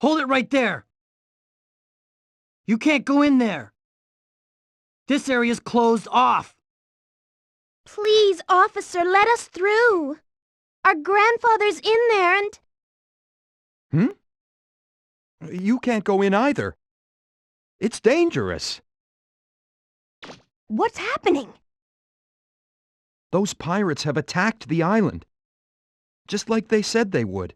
Hold it right there! You can't go in there! This area's closed off! Please, officer, let us through! Our grandfather's in there and... You can't go in either. It's dangerous. What's happening? Those pirates have attacked the island, just like they said they would.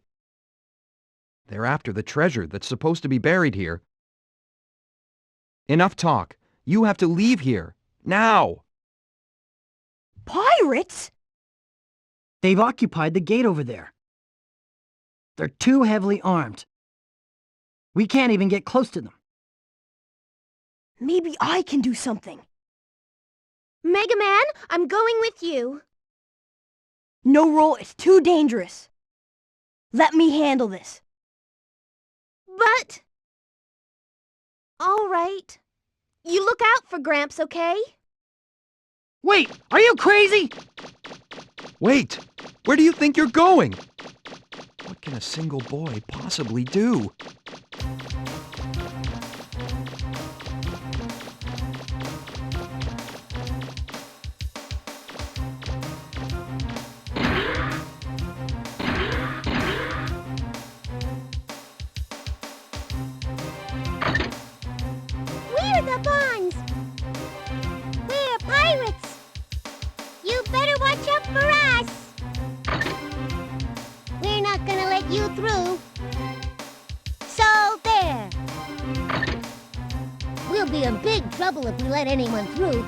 They're after the treasure that's supposed to be buried here. Enough talk. You have to leave here, now! Pirates? They've occupied the gate over there. They're too heavily armed. We can't even get close to them. Maybe I can do something. Mega Man, I'm going with you. No, Roll, it's too dangerous. Let me handle this. But... All right. You look out for Gramps, okay? Wait! Are you crazy? Wait! Where do you think you're going? What can a single boy possibly do? We're the Bonds! We're pirates! You better watch out for us! We're not gonna let you through. So there! We'll be in big trouble if we let anyone through.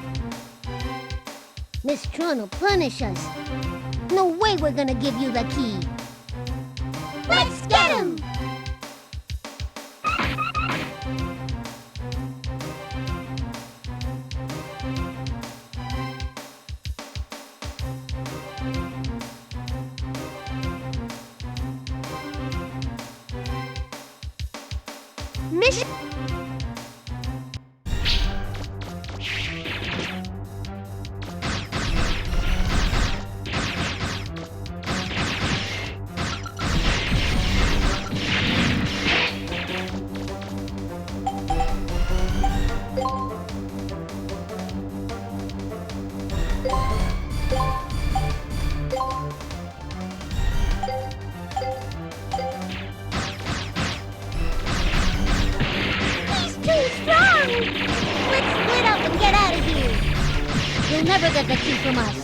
Miss Tron will punish us. No way we're gonna give you the key. Let's get him! Mission... You'll never get the key from us.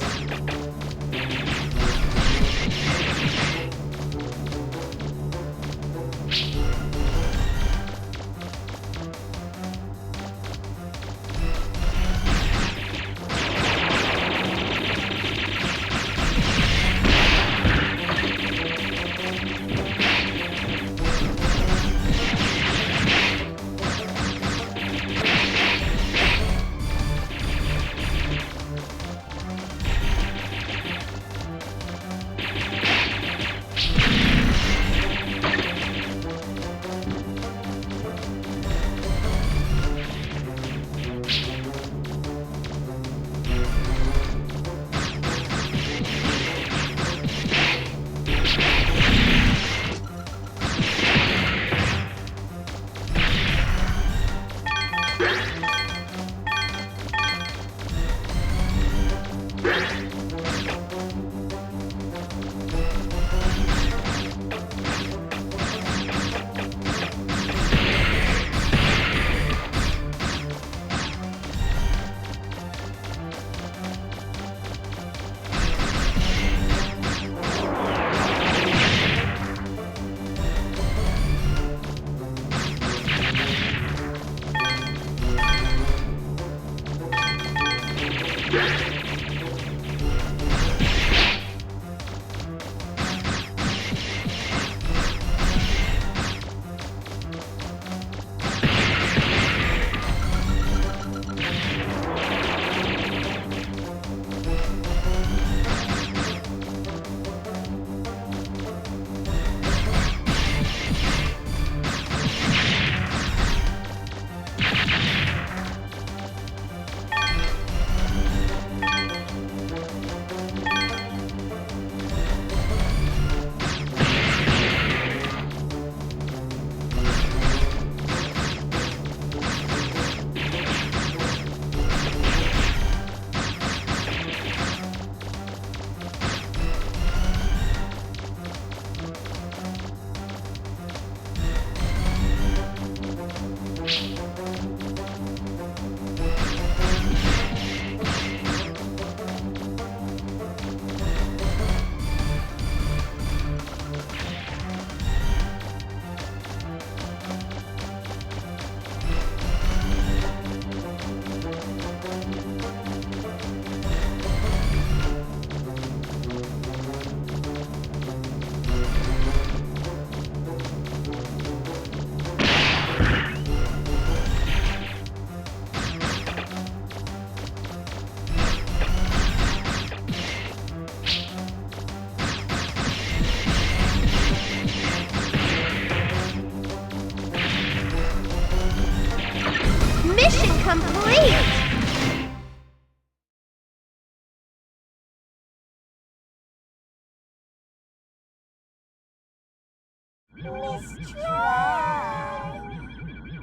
Miss Tran,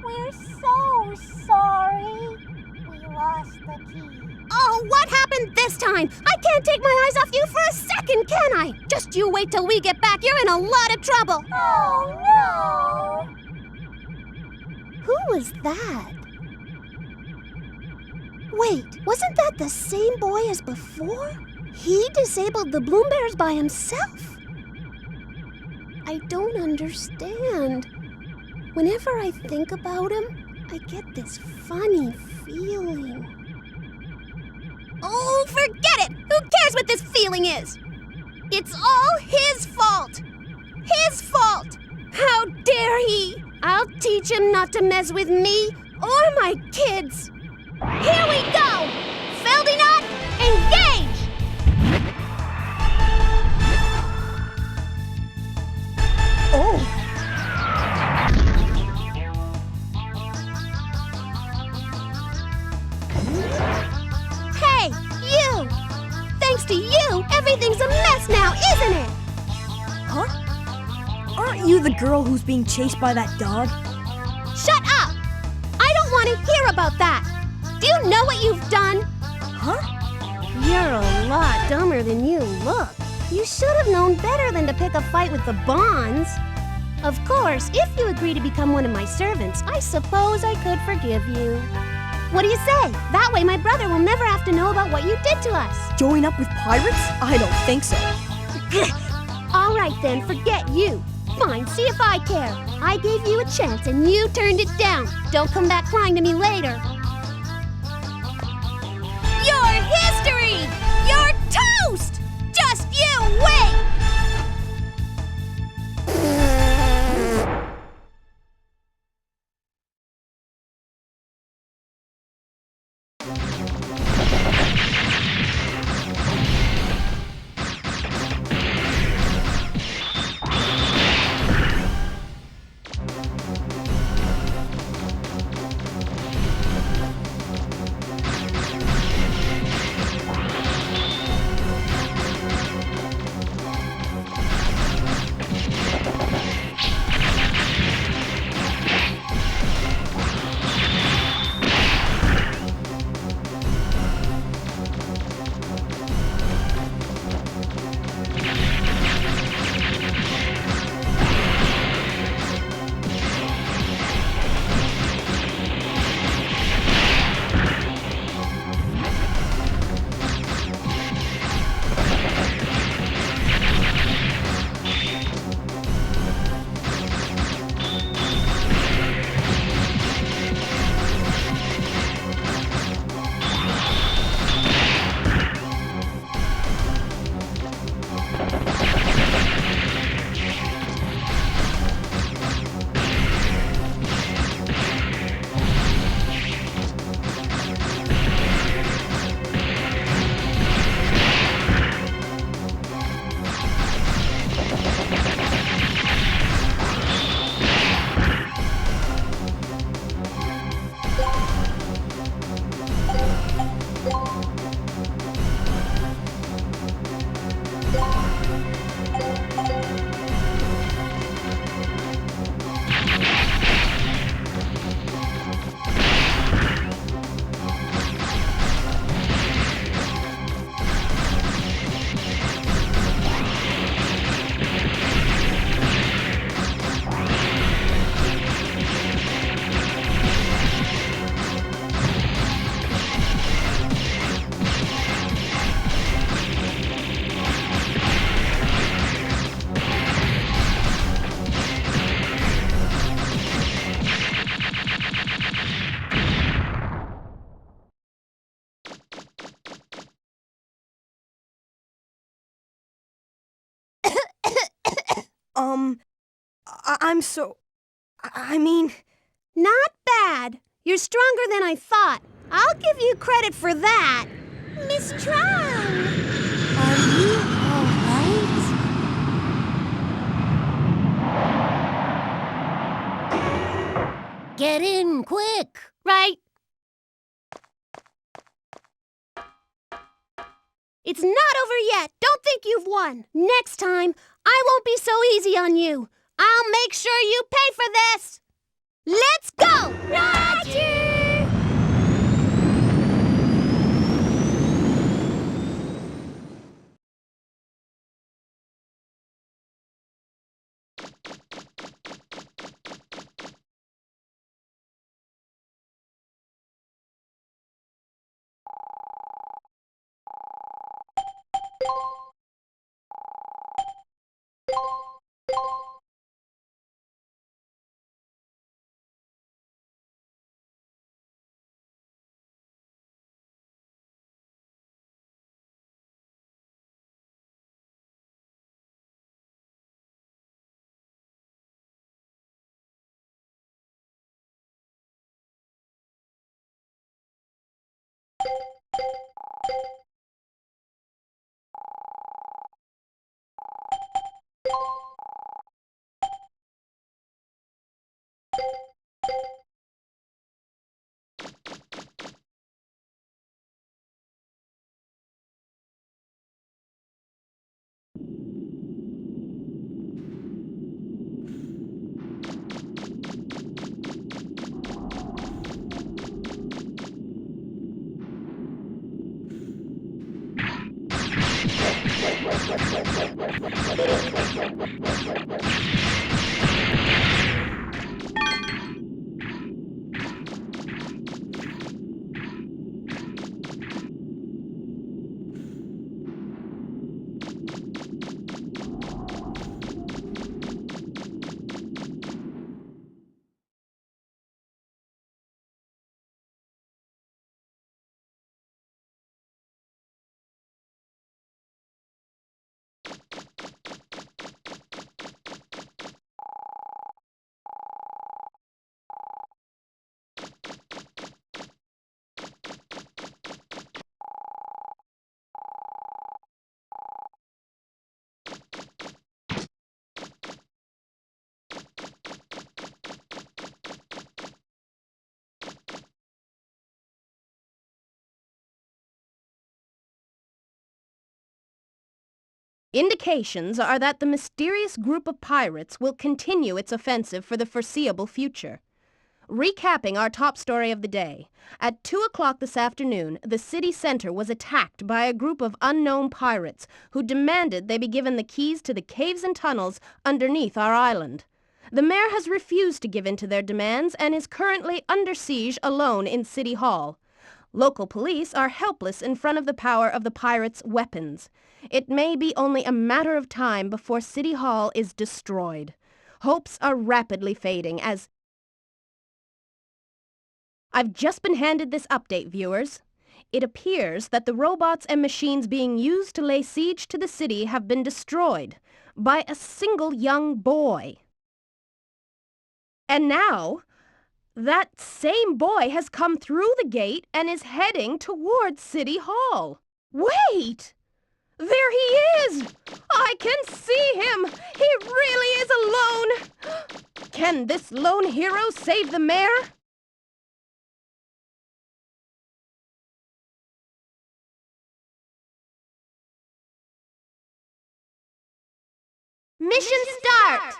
we're so sorry. We lost the key. Oh, what happened this time? I can't take my eyes off you for a second, can I? Just you wait till we get back. You're in a lot of trouble. Oh, no. Who was that? Wait, wasn't that the same boy as before? He disabled the Bloom Bears by himself. I don't understand. Whenever I think about him, I get this funny feeling. Oh, forget it! Who cares what this feeling is? It's all his fault! His fault! How dare he! I'll teach him not to mess with me or my kids! Here we go! Feldinot, engage! Oh! Hey, you! Thanks to you, everything's a mess now, isn't it? Huh? Aren't you the girl who's being chased by that dog? Shut up! I don't want to hear about that! Do you know what you've done? Huh? You're a lot dumber than you look. You should have known better than to pick a fight with the Bonds. Of course, if you agree to become one of my servants, I suppose I could forgive you. What do you say? That way my brother will never have to know about what you did to us. Join up with pirates? I don't think so. All right then, forget you. Fine, see if I care. I gave you a chance and you turned it down. Don't come back crying to me later. Your history! You're toast! Just you wait! I'm so... I mean... Not bad. You're stronger than I thought. I'll give you credit for that. Miss Tran! Are you all right? Get in, quick! Right. It's not over yet. Don't think you've won. Next time, I won't be so easy on you. I'll make sure you pay for this! Let's go! Roger! Indications are that the mysterious group of pirates will continue its offensive for the foreseeable future. Recapping our top story of the day, at 2 o'clock this afternoon, the city center was attacked by a group of unknown pirates who demanded they be given the keys to the caves and tunnels underneath our island. The mayor has refused to give in to their demands and is currently under siege alone in City Hall. Local police are helpless in front of the power of the pirates' weapons. It may be only a matter of time before City Hall is destroyed. Hopes are rapidly fading as... I've just been handed this update, viewers. It appears that the robots and machines being used to lay siege to the city have been destroyed by a single young boy. And now, that same boy has come through the gate and is heading towards City Hall. Wait! There he is! I can see him! He really is alone! Can this lone hero save the mayor? Mission start!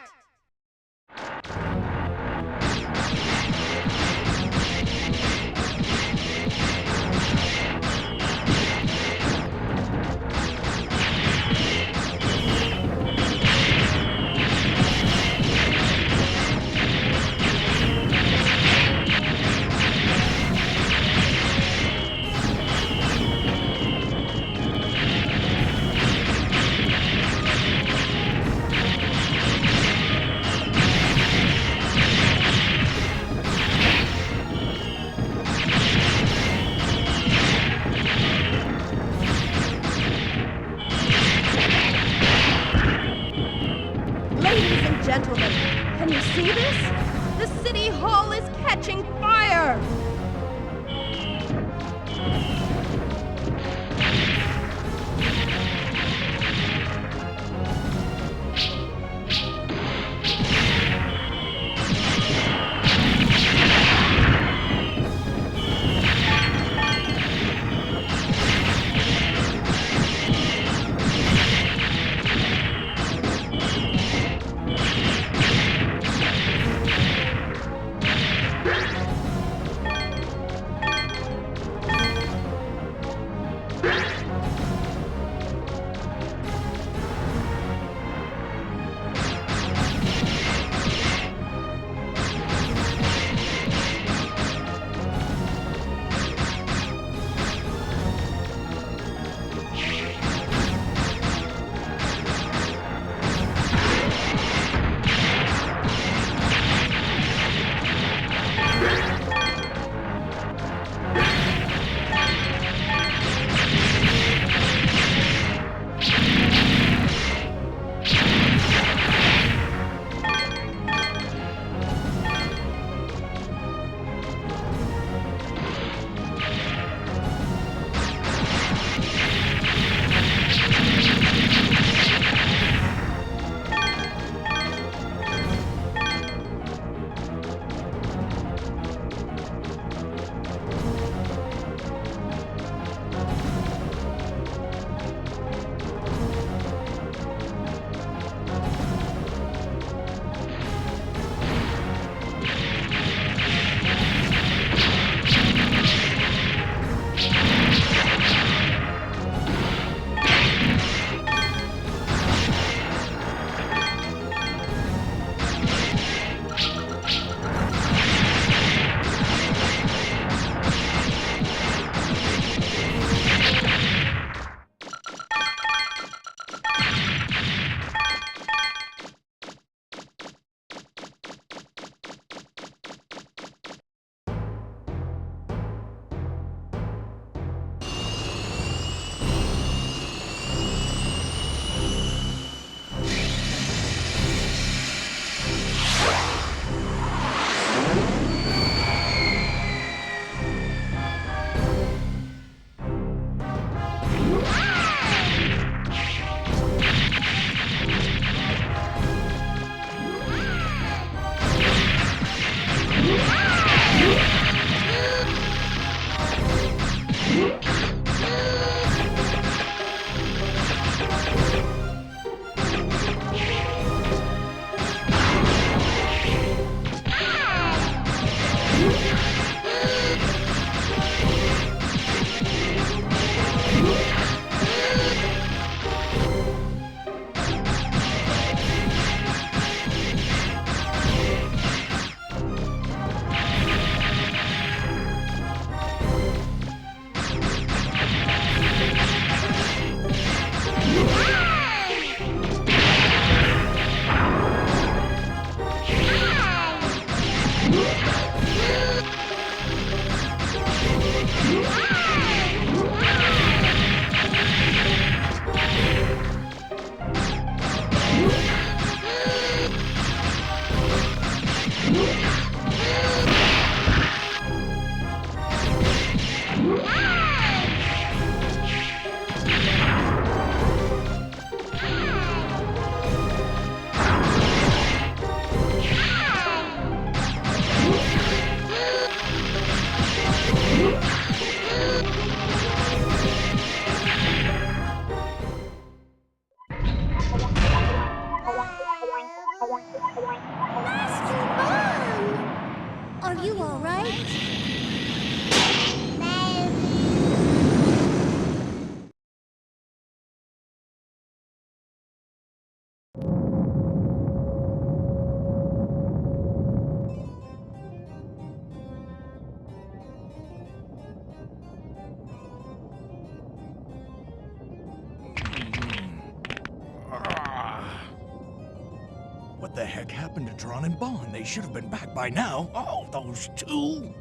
Ladies and gentlemen, can you see this? The City Hall is catching fire! Master Mom! Are you alright? What the heck happened to Tron and Bond? They should have been back by now. Oh, those two.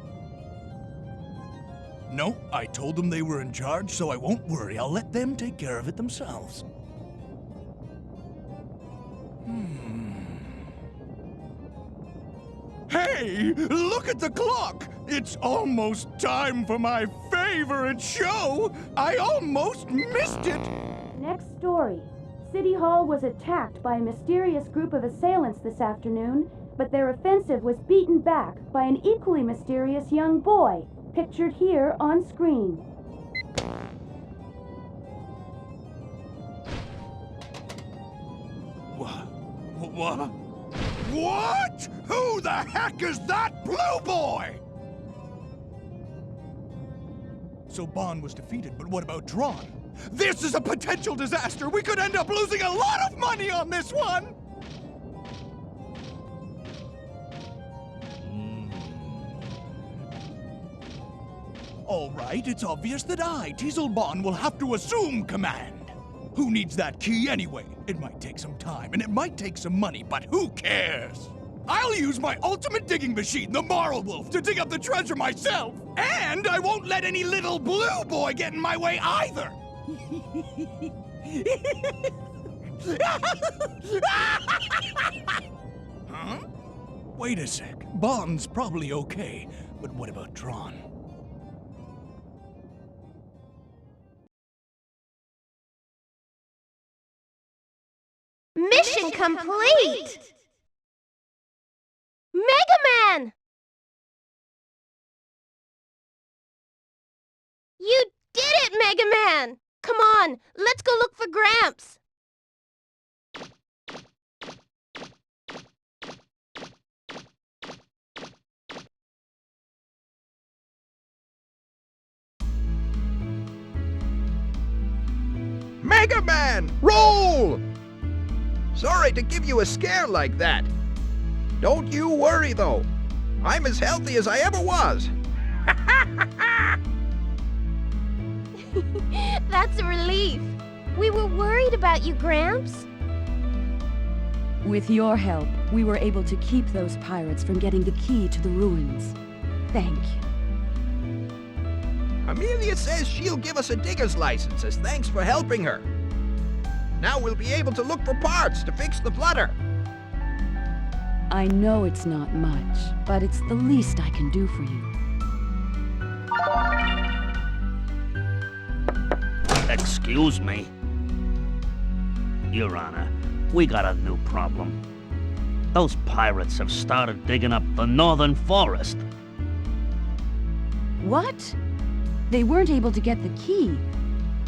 No, I told them they were in charge, so I won't worry. I'll let them take care of it themselves. Hey, look at the clock! It's almost time for my favorite show! I almost missed it! Next story. City Hall was attacked by a mysterious group of assailants this afternoon, but their offensive was beaten back by an equally mysterious young boy, pictured here on screen. What? What? Who the heck is that blue boy? So Bond was defeated, but what about Tron? This is a potential disaster! We could end up losing a lot of money on this one! All right, it's obvious that I, Teasel Bond, will have to assume command. Who needs that key anyway? It might take some time, and it might take some money, but who cares? I'll use my ultimate digging machine, the Moral Wolf, to dig up the treasure myself! And I won't let any little blue boy get in my way either! Huh? Wait a sec. Bond's probably okay, but what about Tron? Mission complete! Mega Man! You did it, Mega Man! Come on, let's go look for Gramps! Mega Man, roll! Sorry to give you a scare like that. Don't you worry, though. I'm as healthy as I ever was. That's a relief. We were worried about you, Gramps. With your help, we were able to keep those pirates from getting the key to the ruins. Thank you. Amelia says she'll give us a digger's license as thanks for helping her. Now we'll be able to look for parts to fix the flutter. I know it's not much, but it's the least I can do for you. Excuse me. Your Honor, we got a new problem. Those pirates have started digging up the northern forest. What? They weren't able to get the key,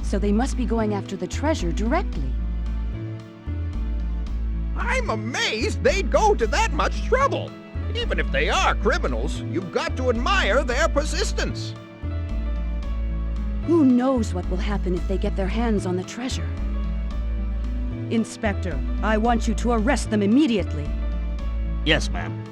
so they must be going after the treasure directly. I'm amazed they'd go to that much trouble. Even if they are criminals, you've got to admire their persistence. Who knows what will happen if they get their hands on the treasure? Inspector, I want you to arrest them immediately. Yes, ma'am.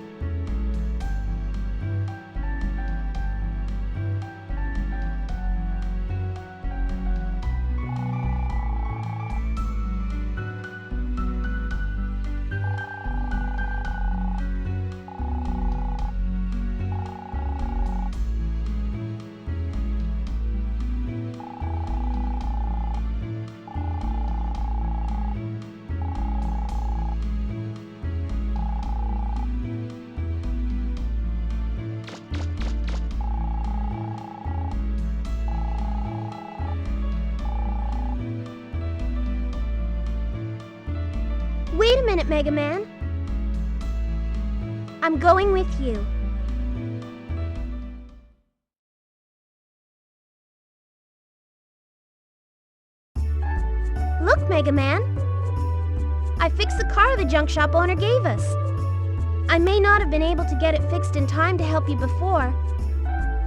Wait a minute, Mega Man. I'm going with you. Look, Mega Man. I fixed the car the junk shop owner gave us. I may not have been able to get it fixed in time to help you before,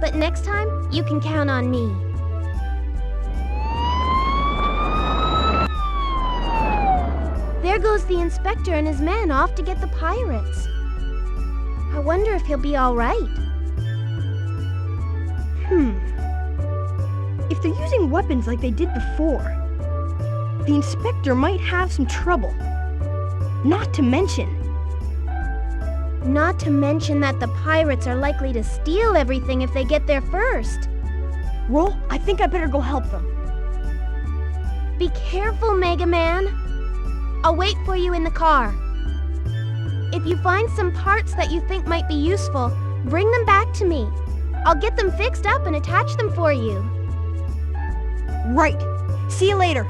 but next time, you can count on me. There goes the inspector and his men off to get the pirates. I wonder if he'll be all right. If they're using weapons like they did before, the inspector might have some trouble. Not to mention that the pirates are likely to steal everything if they get there first. Roll, I think I better go help them. Be careful, Mega Man. I'll wait for you in the car. If you find some parts that you think might be useful, bring them back to me. I'll get them fixed up and attach them for you. Right. See you later.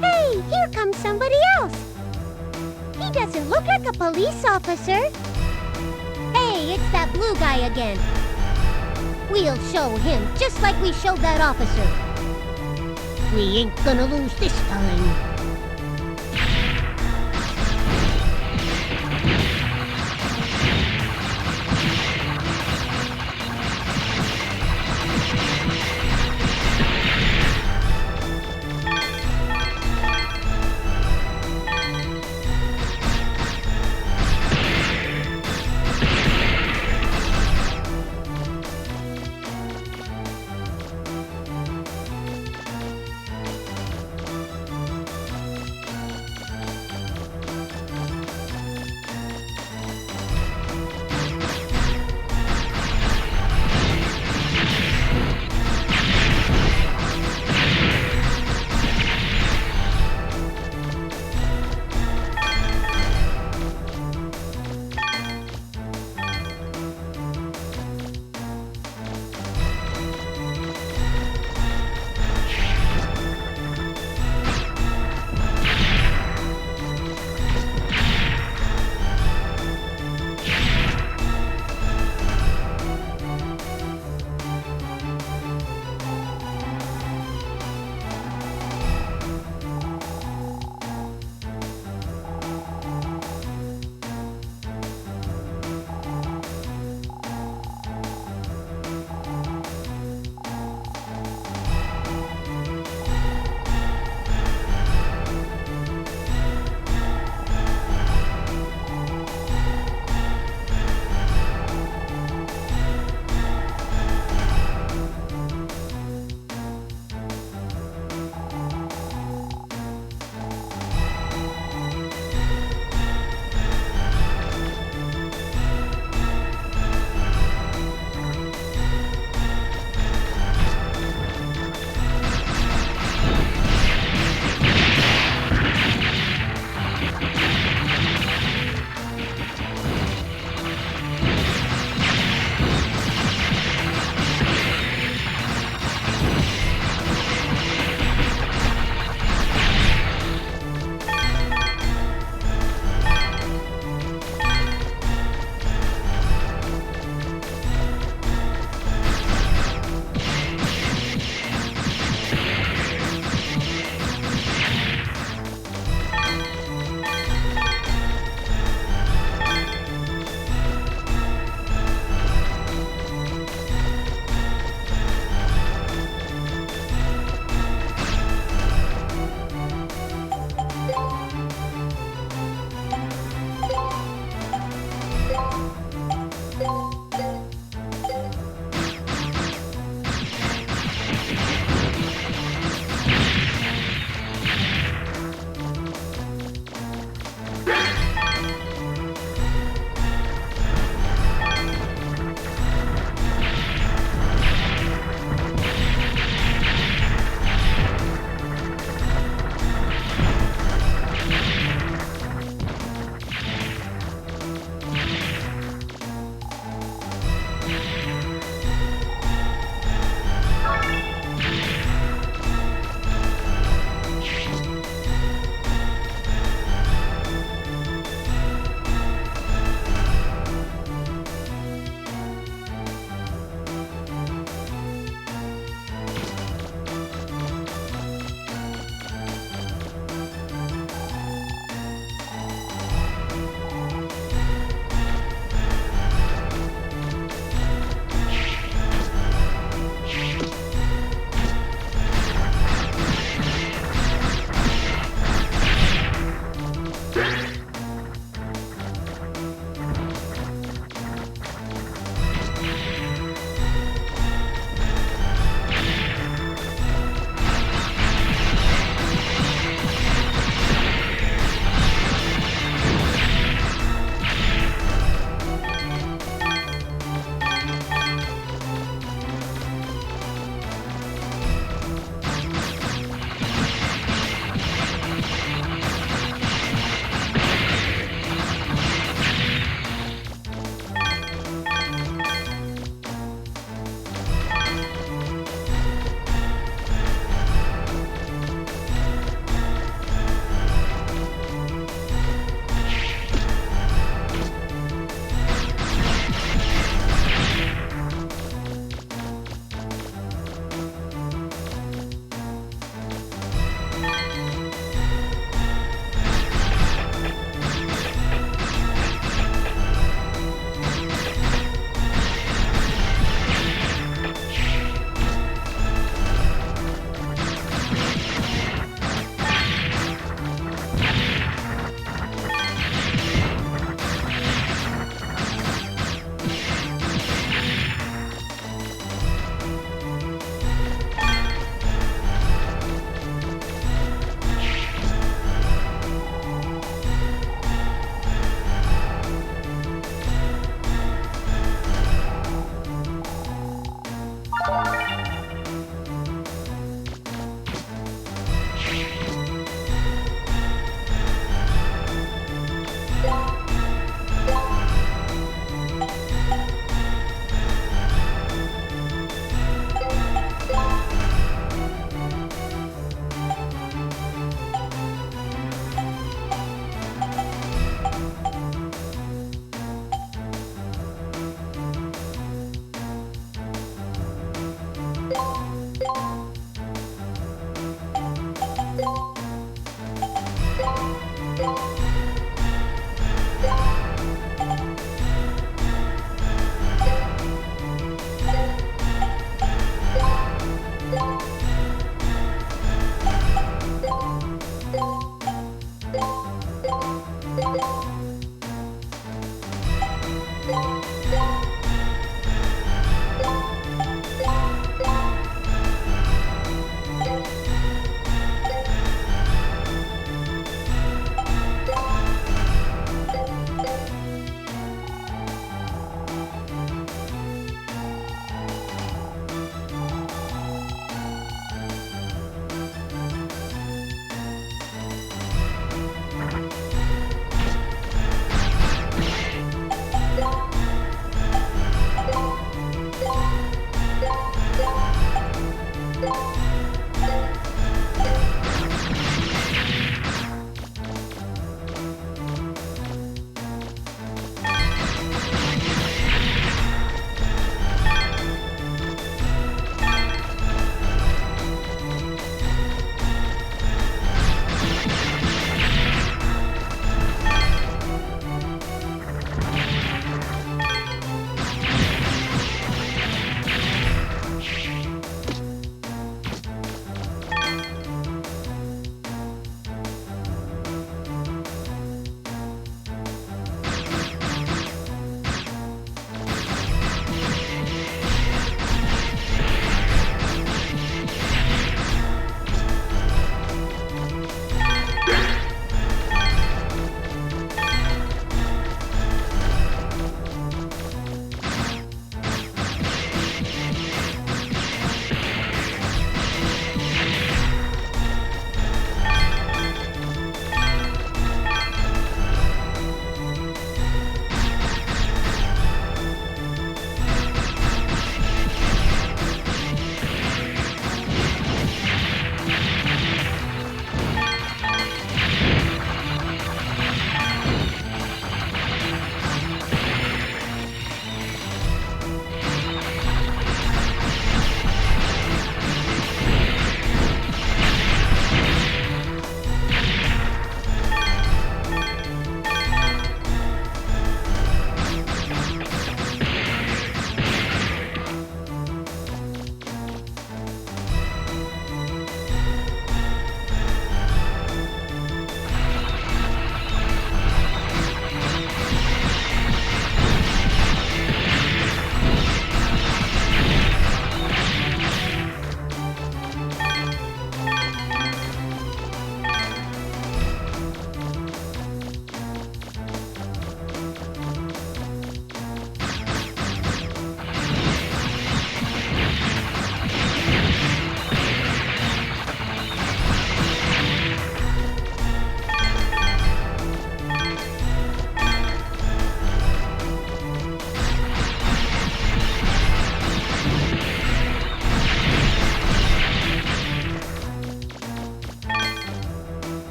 Hey, here comes somebody else. He doesn't look like a police officer. Hey, it's that blue guy again. We'll show him just like we showed that officer. We ain't gonna lose this time.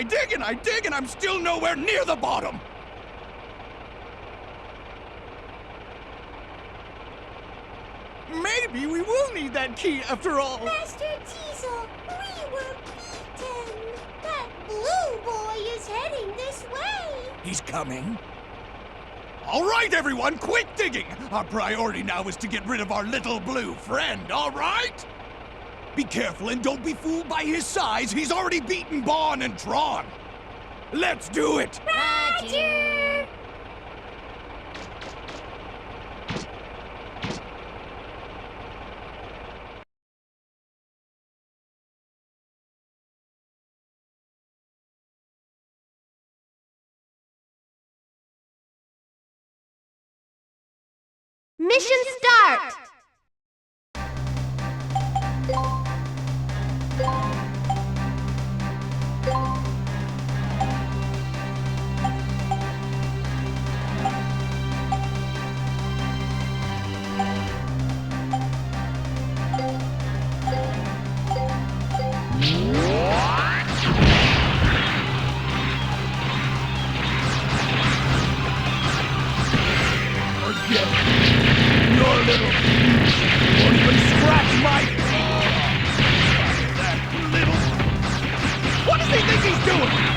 I dig, and I'm still nowhere near the bottom! Maybe we will need that key after all! Master Teasel, we were beaten. That blue boy is heading this way. He's coming. All right, everyone, quit digging! Our priority now is to get rid of our little blue friend, all right? Be careful and don't be fooled by his size. He's already beaten Bon and Tron. Let's do it! Roger! Mission start! Forget it. Your little piece won't even scratch my... That little... What does he think he's doing?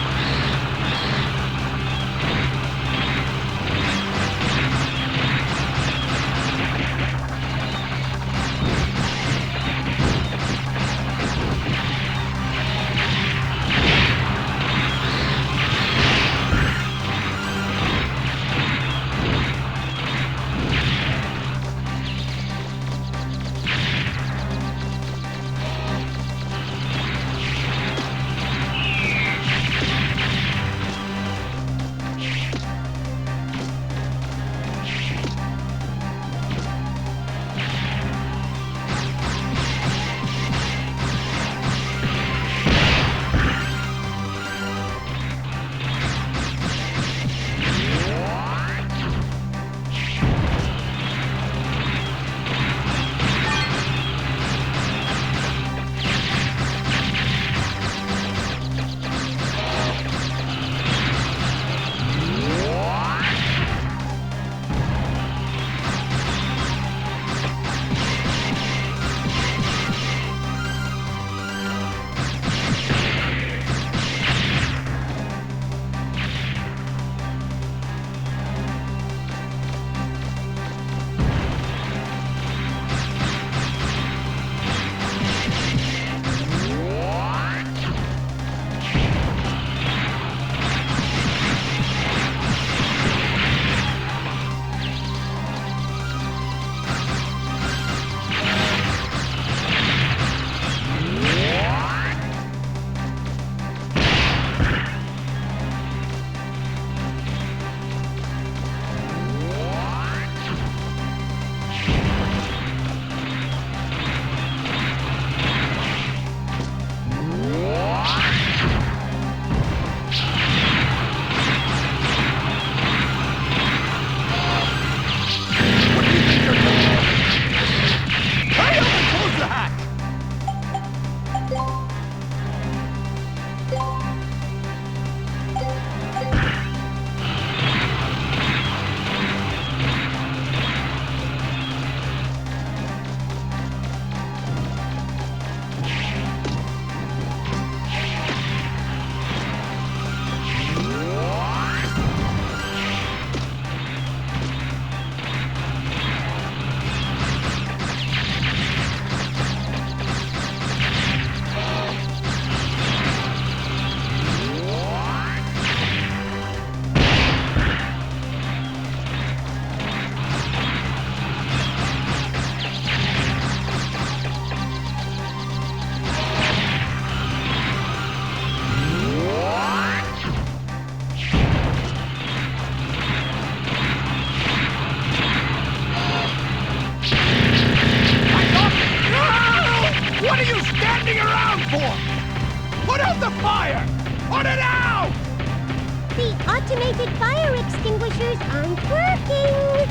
automated fire extinguishers aren't working.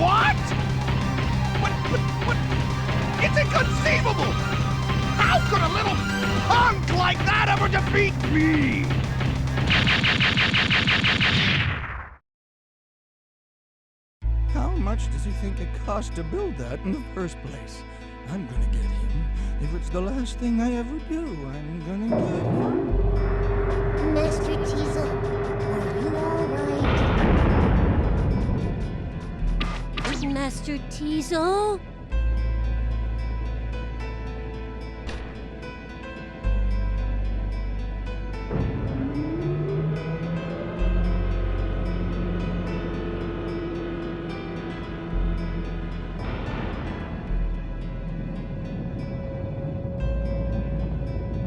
What? What? It's inconceivable! How could a little punk like that ever defeat me? think it cost to build that in the first place? I'm gonna get him. If it's the last thing I ever do, I'm gonna get him. Master Teasel, are you alright? Master Teasel?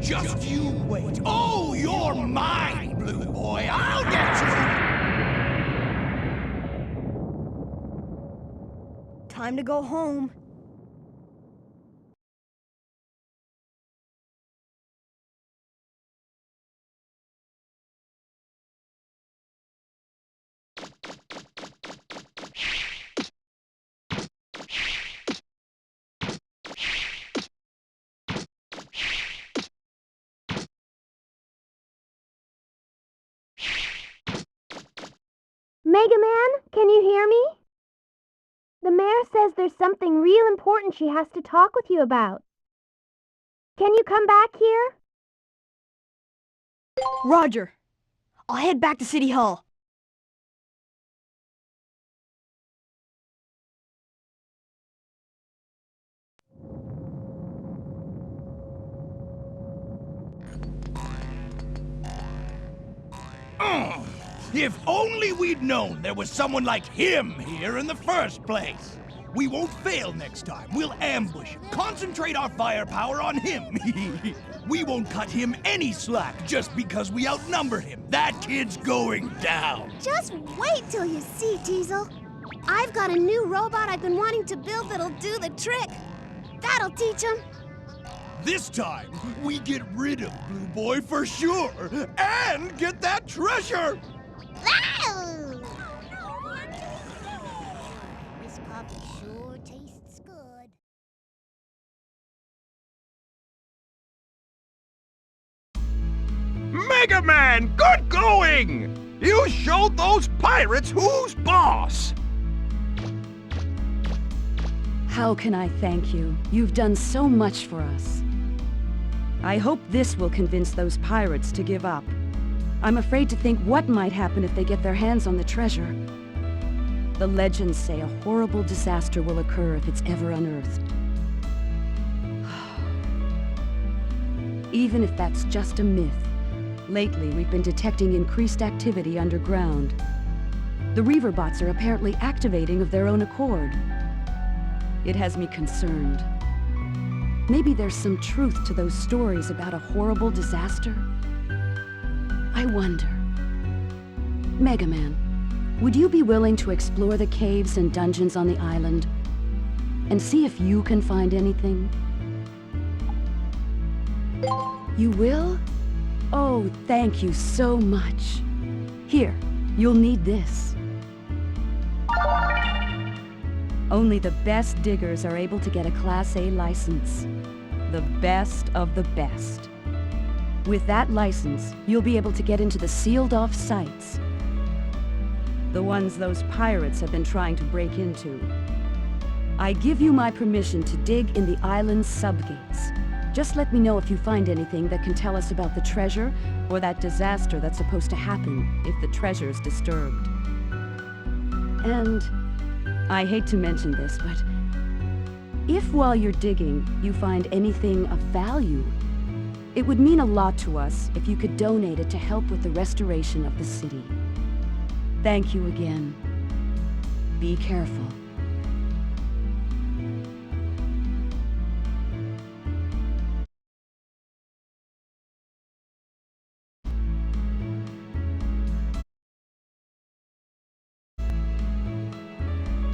Just you wait. Oh, you're mine, Blue Boy. I'll get you. Time to go home. Mega Man, can you hear me? The mayor says there's something real important she has to talk with you about. Can you come back here? Roger. I'll head back to City Hall. If only we'd known there was someone like him here in the first place. We won't fail next time. We'll ambush him, concentrate our firepower on him. We won't cut him any slack just because we outnumber him. That kid's going down. Just wait till you see, Teasel. I've got a new robot I've been wanting to build that'll do the trick. That'll teach him. This time, we get rid of Blue Boy for sure, and get that treasure! This coffee sure tastes good. Mega Man, good going! You showed those pirates who's boss! How can I thank you? You've done so much for us. I hope this will convince those pirates to give up. I'm afraid to think what might happen if they get their hands on the treasure. The legends say a horrible disaster will occur if it's ever unearthed. Even if that's just a myth, lately we've been detecting increased activity underground. The Reaver bots are apparently activating of their own accord. It has me concerned. Maybe there's some truth to those stories about a horrible disaster? I wonder. Mega Man, would you be willing to explore the caves and dungeons on the island and see if you can find anything? You will? Oh, thank you so much. Here, you'll need this. Only the best diggers are able to get a Class A license. The best of the best. With that license, you'll be able to get into the sealed-off sites. The ones those pirates have been trying to break into. I give you my permission to dig in the island's subgates. Just let me know if you find anything that can tell us about the treasure or that disaster that's supposed to happen if the treasure's disturbed. And I hate to mention this, but if while you're digging you find anything of value, it would mean a lot to us if you could donate it to help with the restoration of the city. Thank you again. Be careful.